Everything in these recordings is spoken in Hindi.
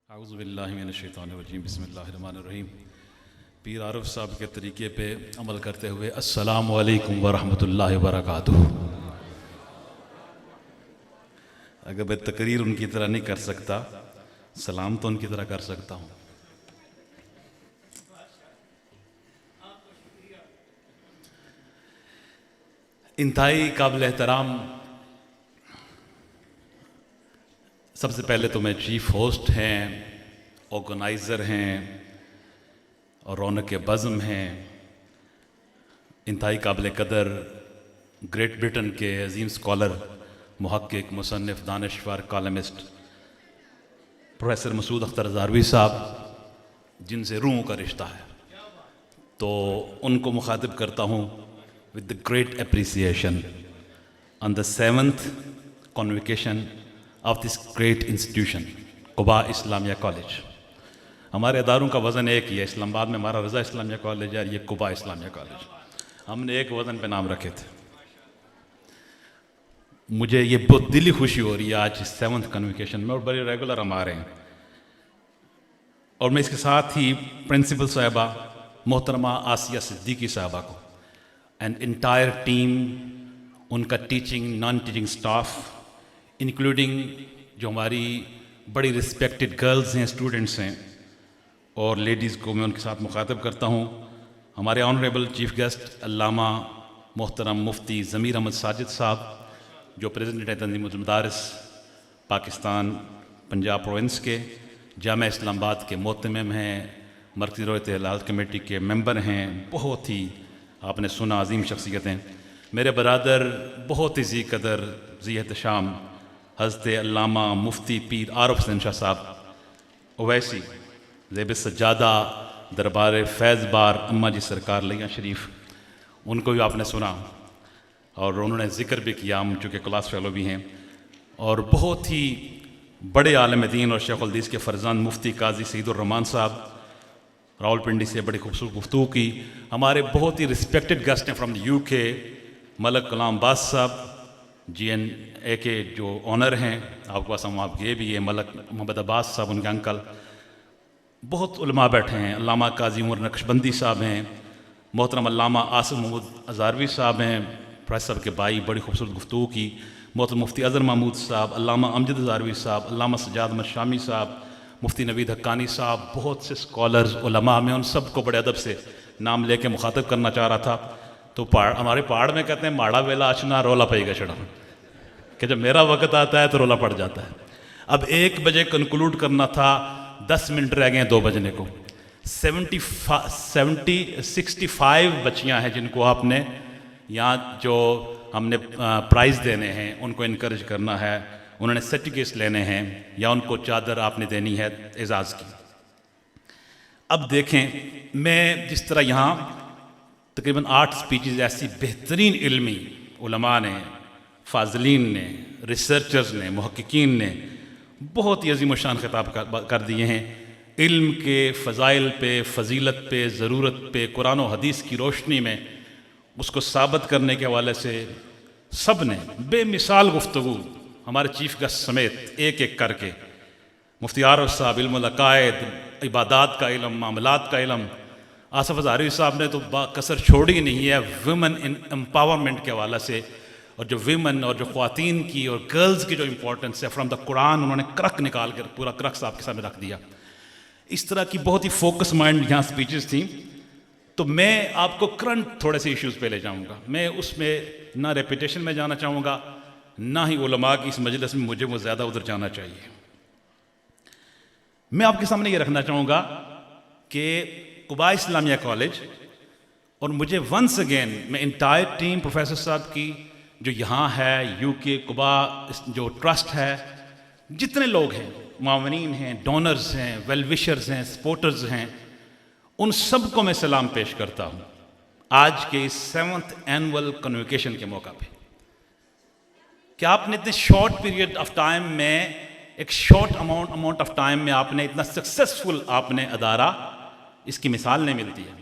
औज़ुबिल्लाहिमिनश्शैतानिर्रजीम बिस्मिल्लाहिर्रहमानिर्रहीम। पीर आरिफ साहब के तरीके पे अमल करते हुए अस्सलामु अलैकुम वरहमतुल्लाहि वबरकातुहू। अगर मैं तकरीर उनकी तरह नहीं कर सकता, सलाम तो उनकी तरह कर सकता हूँ। इंतहाई काबिल एहतराम, सबसे पहले तो मैं चीफ होस्ट हैं, ऑर्गेनाइज़र हैं और रौनक बज़्म हैं। इंतहाई काबिल कदर ग्रेट ब्रिटेन के अजीम स्कॉलर, मुहक्किक, मुसन्निफ़, दानिश्वर, कॉलमिस्ट प्रोफेसर मसूद अख्तर ज़ारवी साहब, जिनसे रूहों का रिश्ता है, तो उनको मुखातिब करता हूँ with the great appreciation on the 7th convocation of this great institution Quba Islamia college. हमारे अदारों का वज़न एक ही है, इस्लामाबाद में हमारा रज़ा इस्लामिया कॉलेज है और ये कुबा इस्लामिया कॉलेज। हमने एक वज़न पे नाम रखे थे। मुझे ये बहुत दिली खुशी हो रही है आज 7th कन्वोकेशन में, और बड़े रेगुलर हम आ रहे हैं। और मैं इसके साथ ही प्रिंसिपल साहिबा मोहतरमा आसिया सिद्दीकी साहिबा को एंड इंटायर टीम, उनका teaching non teaching staff, including जो हमारी बड़ी रिस्पेक्टेड गर्ल्स हैं, स्टूडेंट्स हैं और लेडीज़ को मैं उनके साथ मुखातिब करता हूँ। हमारे ऑनरेबल चीफ गेस्ट अल्लामा मोहतरम मुफ्ती ज़मीर अहमद साजिद साहब, जो प्रेसिडेंट है तंज़ीमुल मदारिस पाकिस्तान पंजाब प्रोविंस के, जामिया इस्लामाबाद के मोहतमिम हैं, मरकज़ी रोयत हिलाल कमेटी के मेंबर हैं। बहुत ही आपने सुना अजीम शख्सियत हैं। मेरे बरादर बहुत ही ज़ी कदर ज़ी एहतशाम हज़रत अल्लामा मुफ्ती पीर आरिफ हुसैन शाह साहब ओवैसी ज़ेब सज्जादा दरबार फैज़ बार अम्मा जी सरकार लिया शरीफ, उनको भी आपने सुना और उन्होंने ज़िक्र भी किया, हम चूँकि क्लास फेलो भी हैं। और बहुत ही बड़े आलिम दीन और शेख हदीस के फ़र्ज़ान मुफ्ती काजी सईदुर्रहमान साहब रावलपिंडी से बड़ी खूबसूरत गुफ्तगू की। हमारे बहुत ही रिस्पेक्टेड गेस्ट हैं फ्राम द UK, मलक कलाम बास साहब GNA के जो ऑनर हैं, आपके पास हम आप ये भी है, मलक मोहम्मद अब्बास साहब उनके अंकल। बहुत उलमा बैठे हैं, अल्लामा काजी उमर नक्शबंदी साहब हैं, मोहतरम अल्लामा आसिफ महमूद अज़ारवी साहब हैं, प्रोफेसर के भाई, बड़ी खूबसूरत गुफ्तगू की। मोहतरम मुफ्ती अज़हर महमूद साहब, अल्लामा अमजद अज़ारवी साहब, अल्लामा सज्जाद अहमद शामी साहब, मुफ्ती नवीद हक्कानी साहब, बहुत से स्कॉलर्स उलमा। मैं उन सबको बड़े अदब से नाम लेके मुखातिब करना चाह रहा था, तो हमारे पहाड़ में कहते हैं माड़ा वेला अचना रोला पेगा चढ़ा, कि जब मेरा वक्त आता है तो रोला पड़ जाता है। अब 1 बजे कंक्लूड करना था, 10 मिनट रह गए हैं 2 बजने को। 65 बच्चियां हैं जिनको आपने यहाँ जो हमने प्राइज़ देने हैं, उनको इनकरेज करना है, उन्होंने सर्टिफिकेट्स लेने हैं या उनको चादर आपने देनी है एजाज़ की। अब देखें, मैं जिस तरह यहाँ तकरीबन 8 स्पीचेज़ ऐसी बेहतरीन इल्मी उलमा ने, फाज़लीन ने, रिसर्चर्स ने, मुहक्किकीन ने बहुत ही अजीम शान खिताब कर दिए हैं। इल्म के फ़ज़ाइल पे, फ़जीलत पे, ज़रूरत पे, कुरान और हदीस की रोशनी में उसको साबित करने के हवाले से सब ने बेमिसाल गुफ्तगू, हमारे चीफ गेस्ट समेत एक एक करके। मुफ्ती आरिफ साहब इल्मुल अक़ाइद, इबादात का इल्म, मामलात का इल्म। आसिफ ज़ारवी साहब ने तो कसर छोड़ी नहीं है वुमेन इन एम्पावरमेंट के हवाले से, और जो वीमेन और जो ख़वातीन की और गर्ल्स की जो इम्पोर्टेंस है फ्रॉम द कुरान, उन्होंने क्रक निकाल कर पूरा क्रक्स आपके सामने रख दिया। इस तरह की बहुत ही फोकस माइंड यहाँ स्पीचेस थी। तो मैं आपको करंट थोड़े से इश्यूज़ पे ले जाऊँगा। मैं उसमें ना रेपिटेशन में जाना चाहूँगा, ना ही उलमा की इस मजलिस में मुझे वो ज़्यादा उधर जाना चाहिए। मैं आपके सामने ये रखना चाहूँगा कि कुबा इस्लामिया कॉलेज, और मुझे वंस अगेन मैं इंटायर टीम प्रोफेसर साहब की जो यहाँ है, UK कुबा जो ट्रस्ट है, जितने लोग हैं, मावनीन हैं, डोनर्स हैं, वेल विशर्स हैं, सपोर्टर्स हैं, उन सब को मैं सलाम पेश करता हूँ आज के इस 7th एनुअल कन्वोकेशन के मौका पे, कि आपने इतने शॉर्ट पीरियड ऑफ टाइम में, एक शॉर्ट अमाउंट ऑफ टाइम में आपने इतना सक्सेसफुल आपने अदारा, इसकी मिसाल नहीं मिलती है।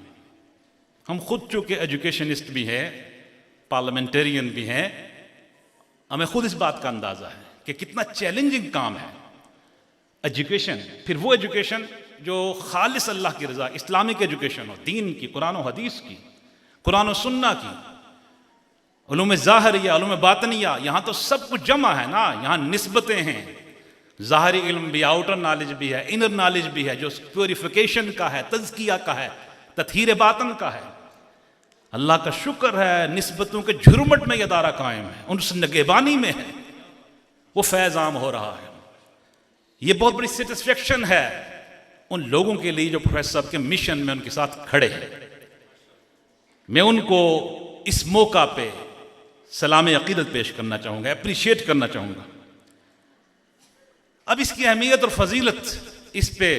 हम खुद चूँकि एजुकेशनिस्ट भी हैं, पार्लियामेंटेरियन भी हैं, हमें खुद इस बात का अंदाज़ा है कि कितना चैलेंजिंग काम है एजुकेशन, फिर वो एजुकेशन जो खालिस अल्लाह की रज़ा, इस्लामिक एजुकेशन हो, दीन की, कुरान और हदीस की, कुरान और सुन्ना की, उलूम ज़ाहरिया, उलूम बातनिया। यहाँ तो सब कुछ जमा है ना, यहाँ निस्बतें हैं, ज़ाहरी इल्म भी, आउटर नॉलेज भी है, इनर नॉलेज भी है, जो प्योरिफिकेशन का है, तज़किया का है, तत्हीर बातन का है। अल्लाह का शुक्र है, निस्बतों के झुरमुट में यह अदारा कायम है, उस नगेबानी में है, वो फैज़ आम हो रहा है। ये बहुत बड़ी सेटिस्फेक्शन है उन लोगों के लिए जो प्रोफेसर साहब के मिशन में उनके साथ खड़े हैं। मैं उनको इस मौका पे सलाम अकीदत पेश करना चाहूँगा, अप्रिशिएट करना चाहूँगा। अब इसकी अहमियत और फजीलत इस पे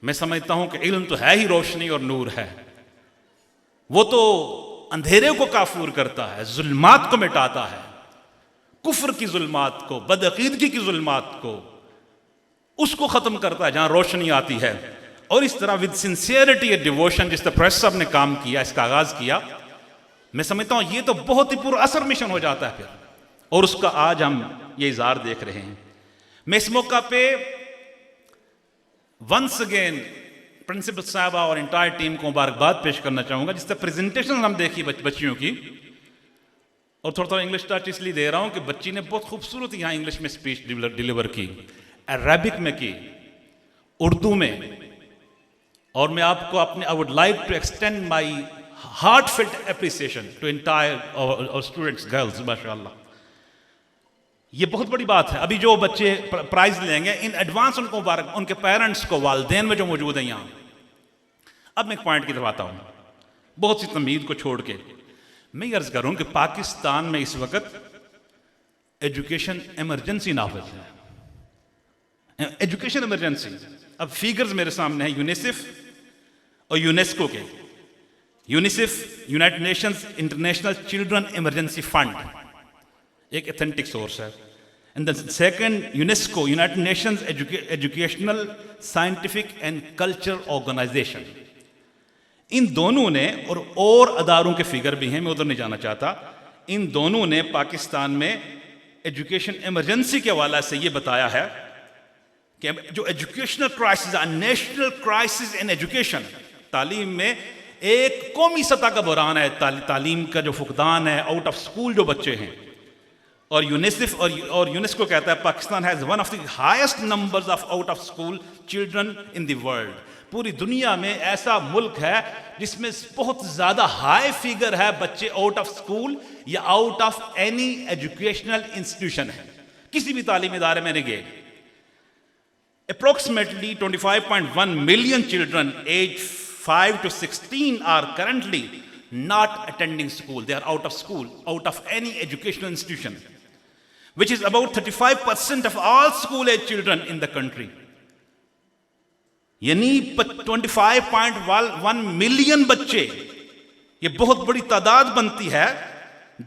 मैं समझता हूँ कि इल्म तो है ही रोशनी और नूर है, वो तो अंधेरे को काफूर करता है, जुल्मात को मिटाता है, कुफ्र की जुल्मात को, बदअकीदगी की जुल्मात को, उसको खत्म करता है जहां रोशनी आती है। और इस तरह विद सिंसियरिटी एंड डिवोशन जिस तरह प्रेस साहब ने काम किया, इसका आगाज किया, मैं समझता हूं ये तो बहुत ही पूरा असर मिशन हो जाता है फिर, और उसका आज हम ये इज़हार देख रहे हैं। मैं इस मौका पे वंस अगेन प्रिंसिपल साहबा और इंटायर टीम को मुबारकबाद पेश करना चाहूंगा। जिस तरह प्रेजेंटेशन हम देखी बच्चियों की, और थोड़ा थोड़ा इंग्लिश टच इसलिए दे रहा हूं कि बच्ची ने बहुत खूबसूरत यहाँ इंग्लिश में स्पीच डिलीवर की, अरबिक में की, उर्दू में, और मैं आपको अपने I would like to extend my heartfelt appreciation to entire students, girls, माशाअल्लाह। ये बहुत बड़ी बात है। अभी जो बच्चे प्राइज लेंगे इन एडवांस उनको मुबारक, उनके पेरेंट्स को, वालिदैन में जो मौजूद हैं यहाँ। अब मैं एक पॉइंट की तरफ आता हूँ, बहुत सी तमीद को छोड़ के मैं ये अर्ज करूँ कि पाकिस्तान में इस वक्त एजुकेशन इमरजेंसी नाफिज है, एजुकेशन इमरजेंसी। अब फिगर्स मेरे सामने है यूनिसेफ और यूनेस्को के। UNICEF United Nations International Children Emergency Fund, एक एथेंटिक सोर्स है, and the second UNESCO, United Nations Educational Scientific and Culture Organisation. इन दोनों ने, और अदारों के फिगर भी हैं, मैं उधर नहीं जाना चाहता, इन दोनों ने पाकिस्तान में एजुकेशन इमरजेंसी के हवाले से ये बताया है कि जो educational crisis, national crisis in education, तालीम में एक कौमी सतह का बुरान है, तालीम का जो फुकदान है, आउट ऑफ स्कूल जो बच्चे हैं। और यूनिसेफ और यूनेस्को कहता है Pakistan has one of the highest numbers of out of school children in the world. पूरी दुनिया में ऐसा मुल्क है जिसमें बहुत ज्यादा हाई फिगर है बच्चे आउट ऑफ स्कूल या out of any educational institution है, किसी भी तालीमी इदारे में नहीं गए। Approximately 25.1 million children aged 5 to 16 are currently not attending school. They are out of school, out of any educational institution, which is about 35% of all school-age children in the country. यानी 25.1 मिलियन बच्चे, ये बहुत बड़ी तादाद बनती है।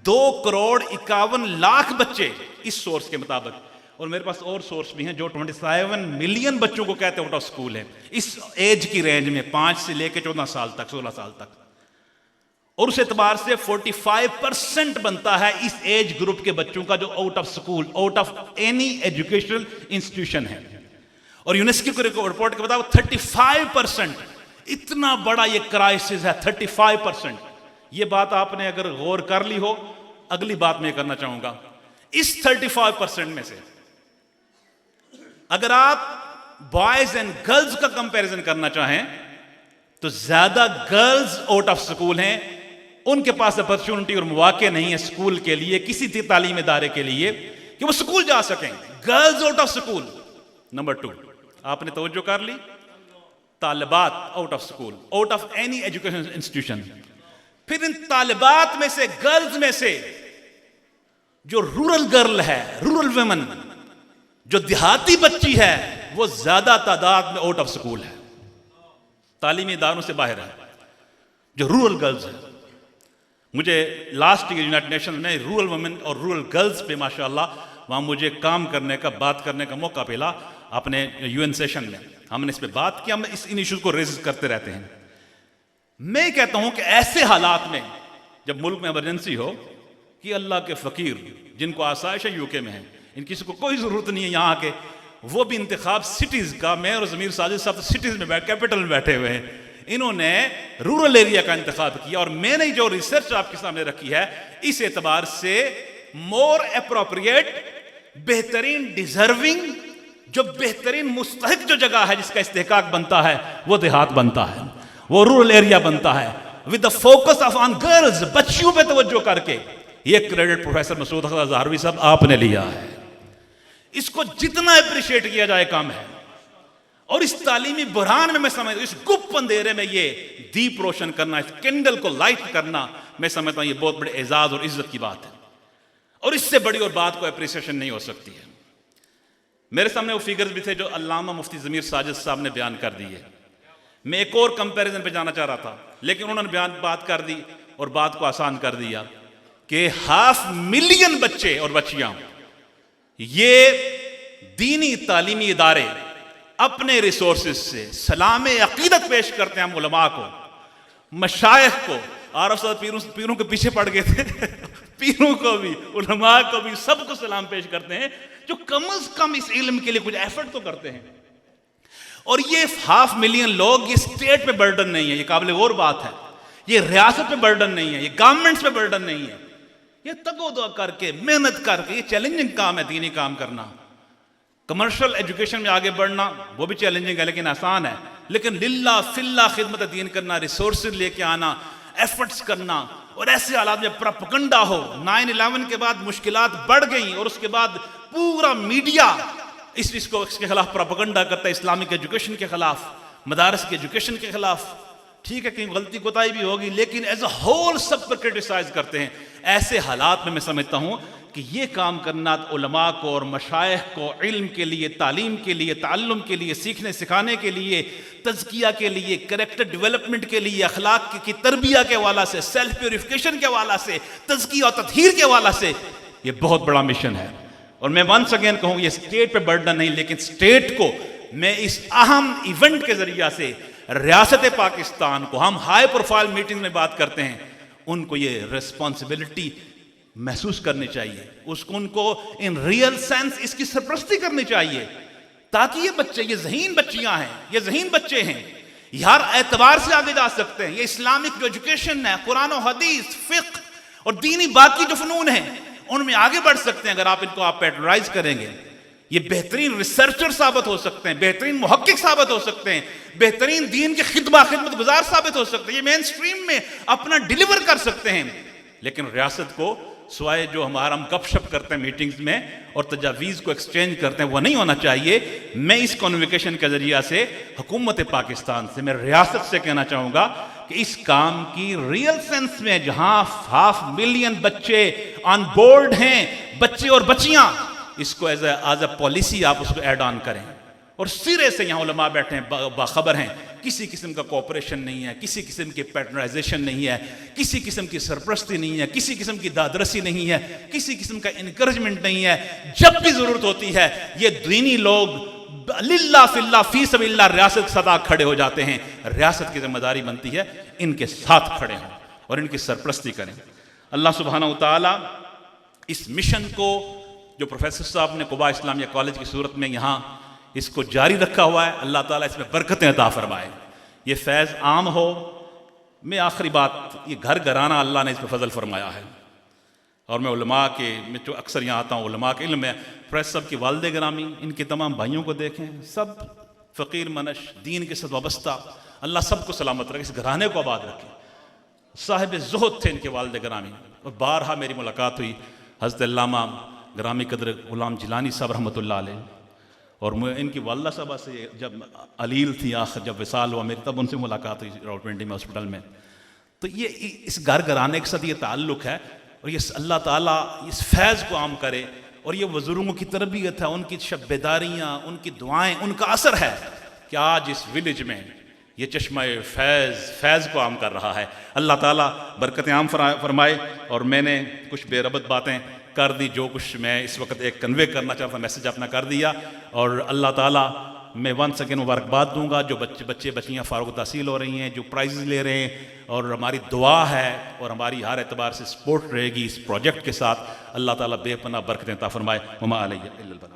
2,51,00,000 बच्चे इस सोर्स के मुताबिक, और मेरे पास और सोर्स भी हैं जो 27 मिलियन बच्चों को कहते हैं आउट ऑफ स्कूल है इस एज की रेंज में, 5 से लेकर 14 साल तक, 16 साल तक। और उस एतबार से 45% बनता है इस एज ग्रुप के बच्चों का जो out of school, out of any educational institution है। और यूनेस्को के रिपोर्ट के बताओ 35%, इतना बड़ा ये क्राइसिस है, 35%। ये बात आपने अगर गौर कर ली हो, अगली बात मैं करना चाहूंगा, इस 35% में से अगर आप बॉयज एंड गर्ल्स का कंपैरिजन करना चाहें तो ज्यादा गर्ल्स आउट ऑफ स्कूल हैं, उनके पास अपॉर्चुनिटी और मौके नहीं है स्कूल के लिए, किसी तालीम इदारे के लिए कि वो स्कूल जा सकें। Girls out of school. Number 2, आपने तवज्जो कर ली, तालिबात out of school, out of any education institution. फिर इन तालिबात में से, गर्ल्स में से, जो रूरल गर्ल है, रूरल वुमेन, जो देहाती बच्ची है, वो ज्यादा तादाद में आउट ऑफ स्कूल है, तालीमी इदारों से बाहर है, जो रूरल गर्ल्स है। मुझे लास्ट ईयर यूनाइटेड नेशंस में रूरल वुमेन और रूरल गर्ल्स पे माशाअल्लाह वहां मुझे काम करने का, बात करने का मौका मिला अपने यूएन सेशन में। हमने इस पे बात की, हम इन इश्यूज को रेज करते रहते हैं। मैं कहता हूं कि ऐसे हालात में जब मुल्क में इमरजेंसी हो कि अल्लाह के फकीर जिनको आसाइश है यूके में है, इन किसी को कोई जरूरत नहीं है यहाँ के वो भी इंतखाब सिटीज़ का। मैं और ज़मीर साजिद साहब तो सिटीज़ में कैपिटल में बैठे हुए हैं, इन्होंने रूरल एरिया का इंतखाब किया। और मैंने जो रिसर्च आपके सामने रखी है इस एतबार से मोर अप्रोप्रिएट, बेहतरीन, डिजर्विंग, जो बेहतरीन मुस्तहिक जो जगह है जिसका इस्तेहकाक बनता है वो देहात बनता है, वो रूरल एरिया बनता है, with the focus of on girls, बच्चियों पे तवज्जो करके। ये क्रेडिट प्रोफेसर मसूद अख्तर ज़हरवी साहब आपने लिया है। इसको जितना अप्रिशिएट किया जाए कम है। और इस तालीमी बुरहान में मैं समझता हूं, इस गुप्त अंधेरे में ये दीप रोशन करना, इस कैंडल को लाइट करना, मैं समझता हूं ये बहुत बड़े एजाज और इज्जत की बात है। और इससे बड़ी और बात को अप्रिसिएशन नहीं हो सकती है। मेरे सामने वो फिगर्स भी थे जो अल्लामा मुफ्ती ज़मीर साजिद साहब ने बयान कर दी है। मैं एक और कंपैरिजन पे जाना चाह रहा था, लेकिन उन्होंने बात कर दी और बात को आसान कर दिया कि 500,000 बच्चे और बच्चियां, ये दीनी तालीमी इदारे अपने रिसोर्सेज से सलाम अकीदत पेश करते हैं उलमा को, मशाइख को। आरफ साहब पीरों के पीछे पड़ गए थे पीरों को भी, उलमा को भी, सबको सलाम पेश करते हैं जो कम अज कम इस इल्म के लिए कुछ एफर्ट तो करते हैं। और ये 500,000 लोग, ये स्टेट पे बर्डन नहीं है, ये काबिल गौर बात है, ये रियासत पे बर्डन नहीं है, ये गवर्नमेंट्स पे बर्डन नहीं है, ये तगोदो करके, मेहनत करके, ये चैलेंजिंग काम है दीनी काम करना। कमर्शियल एजुकेशन में आगे बढ़ना वो भी चैलेंजिंग है लेकिन आसान है। लेकिन लिल्ला फिल्ला खिदमत दीन करना, रिसोर्सेज लेके आना, एफर्ट्स करना, और ऐसे हालात में प्रोपेगेंडा हो। 9/11 के बाद मुश्किलात बढ़ गई और उसके बाद पूरा मीडिया इसके खिलाफ प्रोपेगेंडा करता है, इस्लामिक एजुकेशन के खिलाफ, मदारस के एजुकेशन के खिलाफ। ठीक है, कहीं गलती कोताही भी होगी, लेकिन एज अ होल सब पर क्रिटिसाइज करते हैं। ऐसे हालात में मैं समझता हूं कि ये काम करना उलमा को और मशाइख को इल्म के लिए, तालीम के लिए, ताल्लुम के लिए, सीखने सिखाने के लिए, तज़किया के लिए, कैरेक्टर डेवलपमेंट के लिए, अखलाक की तरबिया के हवाला से, सेल्फ प्योरिफिकेशन के हवाला से, तज़किया और तत्हीर के हवाला से ये बहुत बड़ा मिशन है। और मैं वंस अगेन कहूँ, ये स्टेट पे बर्डन नहीं, लेकिन स्टेट को मैं इस अहम इवेंट के जरिया से रियासत पाकिस्तान को, हम हाई प्रोफाइल मीटिंग में बात करते हैं, उनको ये रिस्पॉन्सिबिलिटी महसूस करनी चाहिए, उनको इन रियल सेंस इसकी सरपरस्ती करनी चाहिए, ताकि ये बच्चे, ये ज़हीन बच्चियां हैं, ये ज़हीन बच्चे हैं, हर एतबार से आगे जा सकते हैं। ये इस्लामिक जो एजुकेशन है, कुरान और हदीस, फिक्र और दीनी बाकी जो फनून हैं, उनमें आगे बढ़ सकते हैं अगर आप इनको पैटर्नाइज करेंगे। ये बेहतरीन रिसर्चर साबित हो सकते हैं, बेहतरीन मुहक्किक साबित हो सकते हैं, बेहतरीन दीन के खिदमत गुजार साबित हो सकते हैं, ये मेन स्ट्रीम में अपना डिलीवर कर सकते हैं। लेकिन रियासत को स्वाय जो हम गपशप करते हैं मीटिंग्स में और तजावीज़ को एक्सचेंज करते हैं, वो नहीं होना चाहिए। मैं इस कन्वोकेशन के जरिए से हुकूमत पाकिस्तान से, मैं रियासत से कहना चाहूँगा कि इस काम की रियल सेंस में जहाँ 500,000 बच्चे ऑन बोर्ड हैं, बच्चे और बच्चियाँ, इसको एज अ पॉलिसी आप उसको ऐड ऑन करें। और सिरे से यहाँ उलमा बैठे हैं, बाखबर हैं, किसी किस्म का कोऑपरेशन नहीं है, किसी किस्म की पैटर्नाइजेशन नहीं है, किसी किस्म की सरपरस्ती नहीं है, किसी किस्म की दादरसी नहीं है, किसी किस्म का इनकरेजमेंट नहीं है। जब भी जरूरत होती है ये दीनी लोग लिल्ला फिल्ला फी सबिल्लाह रियासत के साथ खड़े हो जाते हैं। रियासत की जिम्मेदारी बनती है इनके साथ खड़े हों और इनकी सरपरस्ती करें। अल्लाह सुब्हानहू व तआला इस मिशन को जो प्रोफेसर साहब ने कुबा इस्लामिया कॉलेज की सूरत में यहाँ इसको जारी रखा हुआ है, अल्लाह ताला इसमें बरकतें अता फरमाए, ये फैज़ आम हो। मैं आखिरी बात, ये घर घराना अल्लाह ने इस पर फजल फरमाया है। और मैं उलमा के, मैं जो अक्सर यहाँ आता हूँ, उलमा के इल्म में प्रेस सब की वालदे ग्रामी, इनके तमाम भाइयों को देखें, सब फ़कीर मनश, दीन के साथ वाबस्ता, अल्लाह सबको सलामत रखे, इस घराने को आबाद रखे। साहिब ज़ुहद थे इनके वालदे ग्रामी, और बारहा मेरी मुलाकात हुई हज़रत अल्लामा ग्रामी कदर गुलाम जिलानी साहब रहमतुल्लाह अलैह, और मैं इनकी वालदा साहबा से जब अलील थी आखिर जब विसाल हुआ मेरी, तब उनसे मुलाकात हुई रावलपिंडी में हॉस्पिटल में। तो ये इस घर घराने के साथ ये ताल्लुक़ है, और ये अल्लाह ताला इस फैज़ को आम करे। और ये बुज़ुर्गों की तरबियत है, उनकी शब्बेदारियाँ, उनकी दुआएँ, उनका असर है कि आज इस विलेज में ये चश्मा फैज़ को आम कर रहा है। अल्लाह ताला बरकतें आम फरमाए। और मैंने कुछ बेरबत बातें कर दी, जो कुछ मैं इस वक्त एक कन्वे करना चाहता, मैसेज अपना कर दिया। और अल्लाह ताला, मैं वंस अगेन मुबारकबाद दूंगा जो बच्चे बच्चियाँ फ़ारुक़ तहसील हो रही हैं, जो प्राइज़ ले रहे हैं, और हमारी दुआ है और हमारी हर एतबार से सपोर्ट रहेगी इस प्रोजेक्ट के साथ। अल्लाह ताला बेपनाह बरकतें अता फरमाए। वमा अलैया इल्लल बलाग।